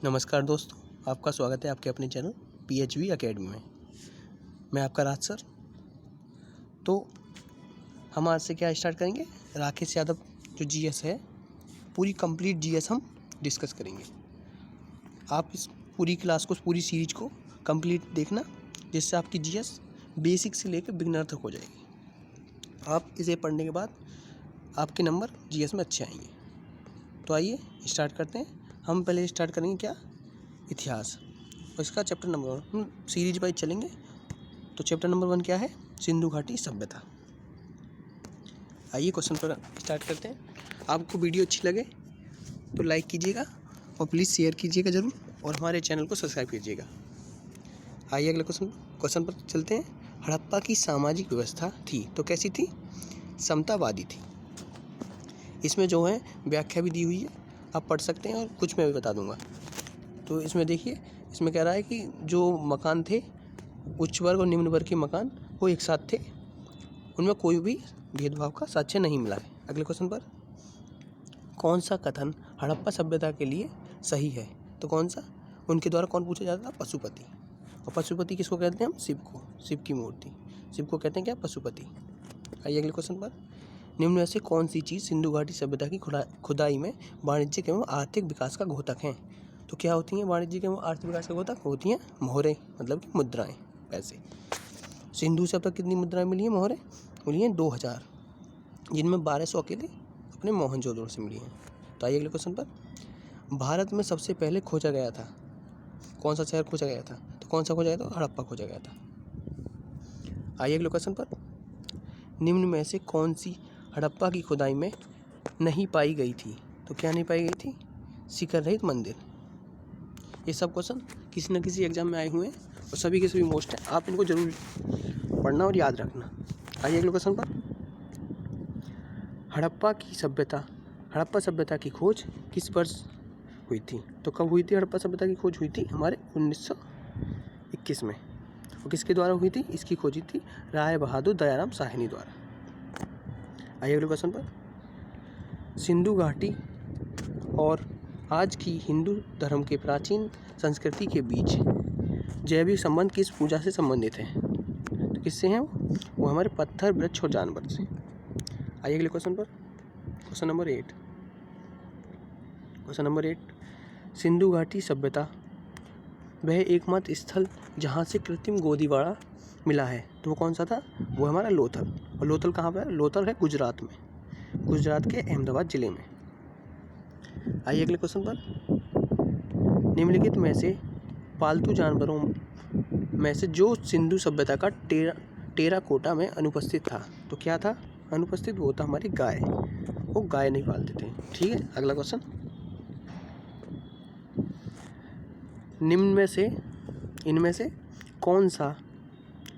नमस्कार दोस्तों, आपका स्वागत है आपके अपने चैनल PHV अकेडमी में। मैं आपका राज सर। तो हम आज से क्या स्टार्ट करेंगे, राकेश यादव जो GS है, पूरी कंप्लीट GS हम डिस्कस करेंगे। आप इस पूरी क्लास को, पूरी सीरीज को कंप्लीट देखना, जिससे आपकी GS बेसिक से लेकर बिगिनर तक हो जाएगी। आप इसे पढ़ने के बाद आपके नंबर GS में अच्छे आएंगे। तो आइए स्टार्ट करते हैं। हम पहले स्टार्ट करेंगे क्या, इतिहास, और इसका चैप्टर नंबर 1 हम सीरीज वाइज चलेंगे। तो चैप्टर नंबर 1 क्या है, सिंधु घाटी सभ्यता। आइए क्वेश्चन पर स्टार्ट करते हैं। आपको वीडियो अच्छी लगे तो लाइक कीजिएगा और प्लीज़ शेयर कीजिएगा ज़रूर, और हमारे चैनल को सब्सक्राइब कीजिएगा। आइए अगले क्वेश्चन पर चलते हैं। हड़प्पा की सामाजिक व्यवस्था थी तो कैसी थी, समतावादी थी। इसमें जो है व्याख्या भी दी हुई है, आप पढ़ सकते हैं, और कुछ मैं भी बता दूंगा। तो इसमें देखिए, इसमें कह रहा है कि जो मकान थे, उच्च वर्ग और निम्न वर्ग के मकान वो एक साथ थे, उनमें कोई भी भेदभाव का साक्ष्य नहीं मिला है। अगले क्वेश्चन पर, कौन सा कथन हड़प्पा सभ्यता के लिए सही है, तो कौन सा, उनके द्वारा कौन पूछा जाता था, पशुपति। और पशुपति किसको कहते हैं हम, शिव को, शिव की मूर्ति, शिव को कहते हैं क्या, पशुपति। आइए अगले क्वेश्चन पर, निम्न में से कौन सी चीज़ सिंधु घाटी सभ्यता की खुदाई में वाणिज्यिक एवं आर्थिक विकास का घोतक है। तो क्या होती हैं वाणिज्यिक एवं आर्थिक विकास का घोतक, होती हैं मोहरें, मतलब कि मुद्राएं, पैसे। सिंधु से अब तक कितनी मुद्राएं मिली हैं, मोहरें मिली हैं 2000, जिनमें 1200 अकेले अपने मोहनजोदड़ो से मिली हैं। तो आइए अगले क्वेश्चन पर, भारत में सबसे पहले खोजा गया था, कौन सा शहर खोजा गया था, तो कौन सा खोजा गया था, हड़प्पा खोजा गया था। आइए अगले क्वेश्चन पर, निम्न में से कौन सी हड़प्पा की खुदाई में नहीं पाई गई थी, तो क्या नहीं पाई गई थी, शिखर रहित मंदिर। ये सब क्वेश्चन किसी न किसी एग्जाम में आए हुए हैं और सभी के सभी मोस्ट हैं, आप इनको जरूर पढ़ना और याद रखना। आइए अगले क्वेश्चन पर, हड़प्पा सभ्यता की खोज किस वर्ष हुई थी, तो कब हुई थी हड़प्पा सभ्यता की खोज, हुई थी हमारे 1921 में। और किसके द्वारा हुई थी, इसकी खोजी थी राय बहादुर दयाराम साहनी द्वारा। आइए अगले क्वेश्चन पर, सिंधु घाटी और आज की हिंदू धर्म के प्राचीन संस्कृति के बीच जैविक संबंध किस पूजा से संबंधित है, तो किससे हैं वो हमारे पत्थर, वृक्ष और जानवर से। आइए अगले क्वेश्चन पर, क्वेश्चन नंबर 8, सिंधु घाटी सभ्यता वह एकमात्र स्थल जहाँ से कृत्रिम गोदीबाड़ा मिला है, तो वो कौन सा था, वो हमारा लोथल। और लोथल कहाँ पर है, लोथल है गुजरात में, गुजरात के अहमदाबाद जिले में। आइए अगले क्वेश्चन पर, निम्नलिखित में से पालतू जानवरों में से जो सिंधु सभ्यता का टेराकोटा में अनुपस्थित था, तो क्या था अनुपस्थित, वो था हमारी गाय, वो गाय नहीं पालते थे। ठीक है, अगला क्वेश्चन, इनमें से कौन सा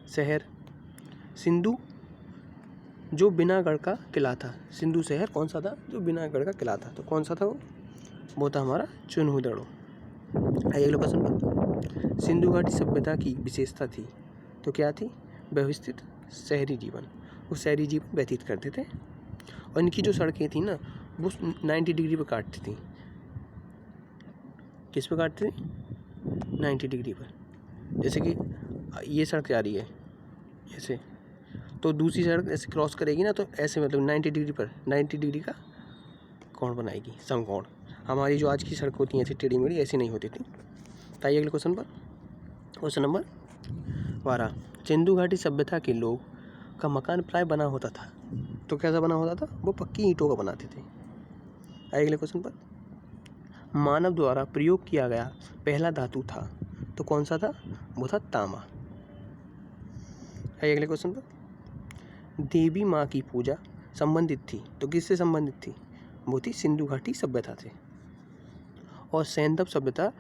शहर सिंधु जो बिनागढ़ का किला था, सिंधु शहर कौन सा था जो बिनागढ़ का किला था, तो कौन सा था वो था हमारा चुनहुदड़ो। आइए अगले क्वेश्चन पर, सिंधु घाटी सभ्यता की विशेषता थी, तो क्या थी, व्यवस्थित शहरी जीवन, वो शहरी जीवन व्यतीत करते थे, और इनकी जो सड़कें थी ना, वो 90 डिग्री पर काटती थी। किस पर काटती थी, 90 डिग्री पर। जैसे कि ये सड़क जा रही है ऐसे, तो दूसरी सड़क ऐसे क्रॉस करेगी ना, तो ऐसे मतलब 90 डिग्री पर, 90 डिग्री का कोण बनाएगी, समकोण। हमारी जो आज की सड़क होती हैं ऐसी टेढ़ी मेढ़ी, ऐसी नहीं होती थी। तो आइए अगले क्वेश्चन पर, क्वेश्चन नंबर 12, सिंधु घाटी सभ्यता के लोग का मकान प्राय बना होता था, तो कैसा बना होता था, वो पक्की ईंटों का बनाते थे। आइए अगले क्वेश्चन पर, मानव द्वारा प्रयोग किया गया पहला धातु था, तो कौन सा था, वो था तांबा। आइए अगले क्वेश्चन पर, देवी माँ की पूजा संबंधित थी, तो किससे संबंधित थी, वो थी सिंधु घाटी सभ्यता से। और सैंधव सभ्यता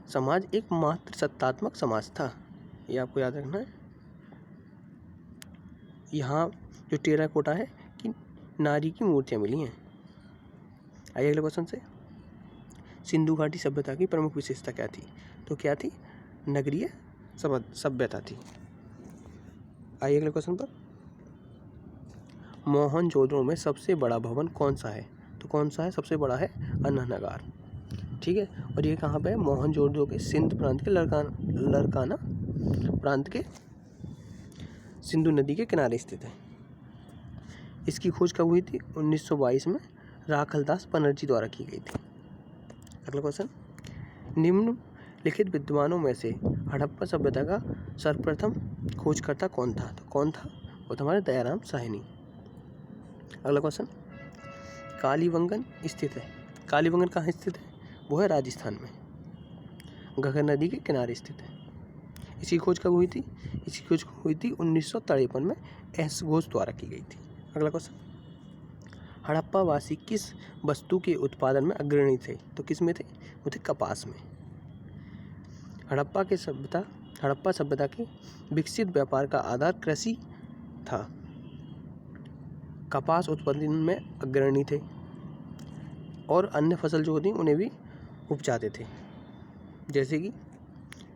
समाज एक मात्र सत्तात्मक समाज था, ये आपको याद रखना है। यहाँ जो टेराकोटा है कि नारी की मूर्तियाँ मिली हैं। आइए अगले क्वेश्चन से, सिंधु घाटी सभ्यता की प्रमुख विशेषता क्या थी, तो क्या थी, नगरीय सभ्यता थी। आइए अगले क्वेश्चन पर, मोहनजोदड़ो में सबसे बड़ा भवन कौन सा है, तो कौन सा है, सबसे बड़ा है अनहनगार। ठीक है। और ये कहाँ पे है? मोहनजोदड़ो के सिंध प्रांत के लरकाना प्रांत के सिंधु नदी के किनारे स्थित है। इसकी खोज कब हुई थी? 1922 में राखलदास बनर्जी द्वारा की गई थी। अगला क्वेश्चन, निम्नलिखित विद्वानों में से हड़प्पा सभ्यता का सर्वप्रथम खोजकर्ता कौन था? तो कौन था? वो था हमारे दयाराम साहनी। अगला क्वेश्चन, कालीबंगन स्थित है। कालीबंगन कहाँ स्थित है? वो है राजस्थान में, घग्गर नदी के किनारे स्थित है। इसकी खोज कब हुई थी? इसकी खोज हुई थी 1953 में एस घोष द्वारा की गई थी। अगला क्वेश्चन, हड़प्पा वासी किस वस्तु के उत्पादन में अग्रणी थे? तो किस में थे? वो थे कपास में। हड़प्पा सभ्यता के विकसित व्यापार का आधार कृषि था। कपास उत्पादन में अग्रणी थे और अन्य फसल जो होती उन्हें भी उपजाते थे, जैसे कि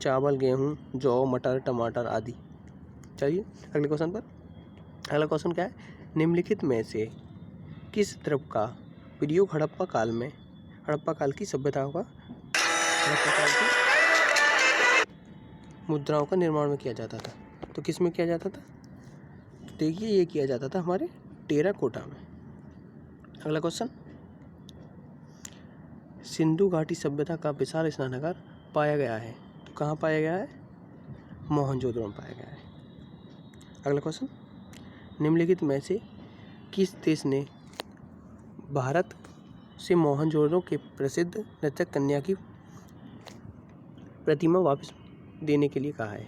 चावल, गेहूँ, जौ, मटर, टमाटर आदि। चलिए अगले क्वेश्चन पर। अगला क्वेश्चन क्या है? निम्नलिखित में से किस द्रव्य का प्रयोग हड़प्पा काल की सभ्यताओं का हड़प्पा काल की मुद्राओं का निर्माण में किया जाता था? तो किस में किया जाता था? तो देखिए, ये किया जाता था हमारे टेराकोटा में। अगला क्वेश्चन, सिंधु घाटी सभ्यता का विशाल स्नानागार पाया गया है। तो कहाँ पाया गया है? मोहनजोदड़ो में पाया गया है। अगला क्वेश्चन, निम्नलिखित में से किस देश ने भारत से मोहनजोदड़ो के प्रसिद्ध नर्तक कन्या की प्रतिमा वापस देने के लिए कहा है?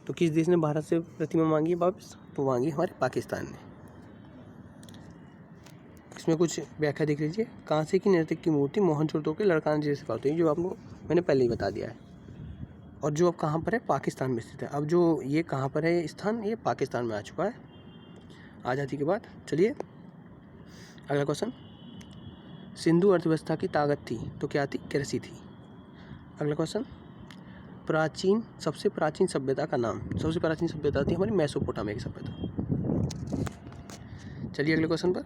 तो किस देश ने भारत से प्रतिमा मांगी है वापस? तो मांगी हमारे पाकिस्तान ने। इसमें कुछ व्याख्या देख लीजिए। कांसे की नर्तक की मूर्ति मोहनजोदड़ो के लरकाना जिले से प्राप्त हुई, जो आपको मैंने पहले ही बता दिया है। और जो अब कहाँ पर है? पाकिस्तान में स्थित है। अब जो ये कहाँ पर है स्थान? ये पाकिस्तान में आ चुका है आज़ादी के बाद। चलिए अगला क्वेश्चन, सिंधु अर्थव्यवस्था की ताकत थी तो क्या थी? कृषि थी। अगला क्वेश्चन, सबसे प्राचीन सभ्यता का नाम। सबसे प्राचीन सभ्यता थी हमारी मेसोपोटामिया की सभ्यता। चलिए अगले क्वेश्चन पर।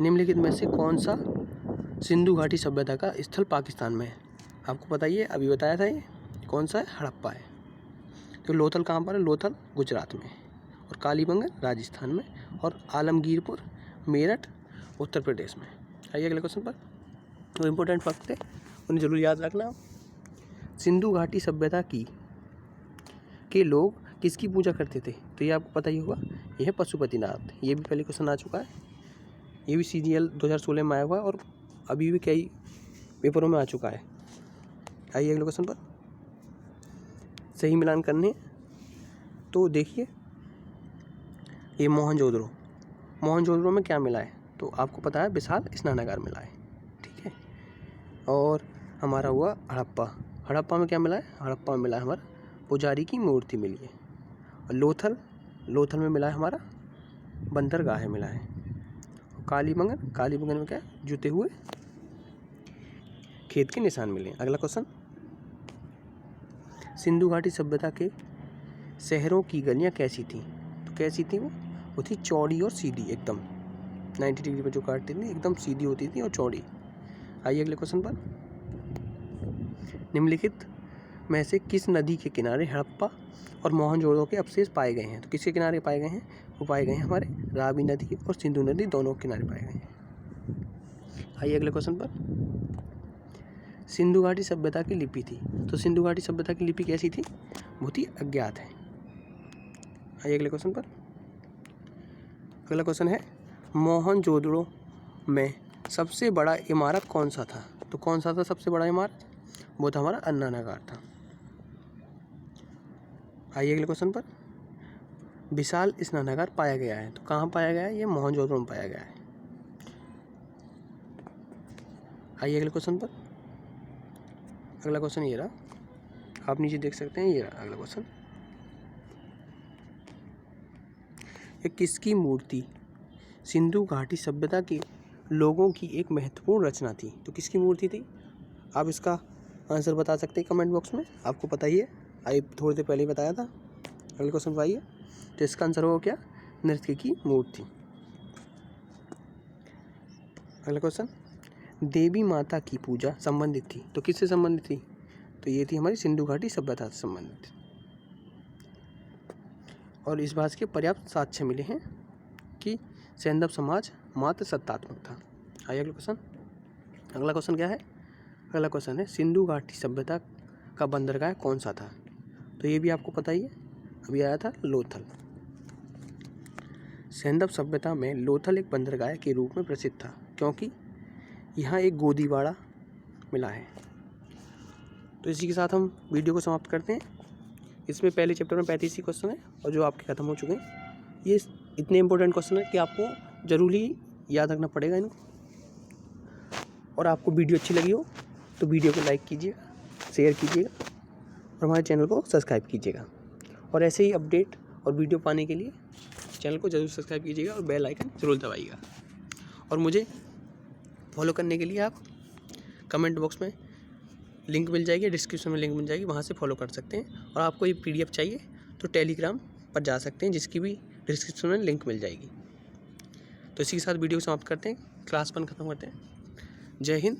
निम्नलिखित में से कौन सा सिंधु घाटी सभ्यता का स्थल पाकिस्तान में है? आपको बताइए, अभी बताया था ये कौन सा है? हड़प्पा है। तो लोथल कहाँ पर है? लोथल गुजरात में, और कालीबंगन राजस्थान में, और आलमगीरपुर मेरठ उत्तर प्रदेश में। आइए अगले क्वेश्चन पर। तो इम्पोर्टेंट फैक्ट थे, उन्हें जरूर याद रखना। सिंधु घाटी सभ्यता के लोग किसकी पूजा करते थे? तो ये आपको पता ही होगा, यह है पशुपतिनाथ। ये भी पहले क्वेश्चन आ चुका है, ये भी CGL 2016 में आया हुआ है और अभी भी कई पेपरों में आ चुका है। आइए अगले क्वेश्चन पर। सही मिलान करने, तो देखिए ये मोहनजोदड़ो में क्या मिला है? तो आपको पता है विशाल स्नानागार मिला है, ठीक है। और हमारा हुआ हड़प्पा में क्या मिला है? हड़प्पा में मिला है हमारा पुजारी की मूर्ति मिली है। और लोथल में मिला है हमारा बंदरगाह मिला है। कालीबंगन में क्या है? जुते हुए खेत के निशान मिले। अगला क्वेश्चन, सिंधु घाटी सभ्यता के शहरों की गलियां कैसी थी? तो कैसी थी? वो थी चौड़ी और सीधी, एकदम 90 डिग्री पर जो काटती थी एकदम सीधी होती थी और चौड़ी। आइए अगले क्वेश्चन पर। निम्नलिखित में से किस नदी के किनारे हड़प्पा और मोहनजोदड़ो के अवशेष पाए गए हैं? तो किसके किनारे पाए गए हैं? वो पाए गए हैं हमारे रावी नदी और सिंधु नदी, दोनों किनारे पाए गए हैं। आइए अगले क्वेश्चन पर। सिंधु घाटी सभ्यता की लिपि थी। तो सिंधु घाटी सभ्यता की लिपि कैसी थी? बहुत ही अज्ञात है। आइए अगले क्वेश्चन पर। अगला क्वेश्चन है, मोहनजोदड़ो में सबसे बड़ा इमारत कौन सा था? तो कौन सा था सबसे बड़ा इमारत? वो था हमारा अन्नानागार था। आइए अगले क्वेश्चन पर। विशाल स्नानागार पाया गया है, तो कहाँ पाया गया है? ये मोहनजोदड़ो में पाया गया है। आइए अगले क्वेश्चन पर। अगला क्वेश्चन ये रहा, आप नीचे देख सकते हैं, ये रहा अगला क्वेश्चन। ये किसकी मूर्ति सिंधु घाटी सभ्यता के लोगों की एक महत्वपूर्ण रचना थी? तो किसकी मूर्ति थी? आप इसका आंसर बता सकते हैं कमेंट बॉक्स में, आपको पता ही है, आई थोड़ी देर पहले ही बताया था। अगले क्वेश्चन पर आइए। तो इसका आंसर होगा क्या? नृत्य की मूर्ति। अगला क्वेश्चन, देवी माता की पूजा संबंधित थी। तो किससे संबंधित थी? तो ये थी हमारी सिंधु घाटी सभ्यता से संबंधित। और इस बात के पर्याप्त साक्ष्य मिले हैं कि सैंधव समाज मात्र सत्तात्मक था। आइए अगला क्वेश्चन। अगला क्वेश्चन क्या है? अगला क्वेश्चन है सिंधु घाटी सभ्यता का बंदरगाह कौन सा था? तो ये भी आपको पता ही है, अभी आया था लोथल। सैंधव सभ्यता में लोथल एक बंदरगाह के रूप में प्रसिद्ध था क्योंकि यहाँ एक गोदीवाड़ा मिला है। तो इसी के साथ हम वीडियो को समाप्त करते हैं। इसमें पहले चैप्टर में 35 क्वेश्चन है और जो आपके खत्म हो चुके हैं। ये इतने इंपॉर्टेंट क्वेश्चन है कि आपको ज़रूरी याद रखना पड़ेगा इनको। और आपको वीडियो अच्छी लगी हो तो वीडियो को लाइक कीजिएगा, शेयर कीजिएगा और हमारे चैनल को सब्सक्राइब कीजिएगा। और ऐसे ही अपडेट और वीडियो पाने के लिए चैनल को ज़रूर सब्सक्राइब कीजिएगा और बेल आइकन ज़रूर दबाइएगा। और मुझे फॉलो करने के लिए आप कमेंट बॉक्स में लिंक मिल जाएगी, डिस्क्रिप्शन में लिंक मिल जाएगी, वहाँ से फॉलो कर सकते हैं। और आपको ये PDF चाहिए तो टेलीग्राम पर जा सकते हैं, जिसकी भी डिस्क्रिप्शन में लिंक मिल जाएगी। तो इसी के साथ वीडियो को समाप्त करते हैं, क्लास 1 खत्म करते हैं। जय हिंद,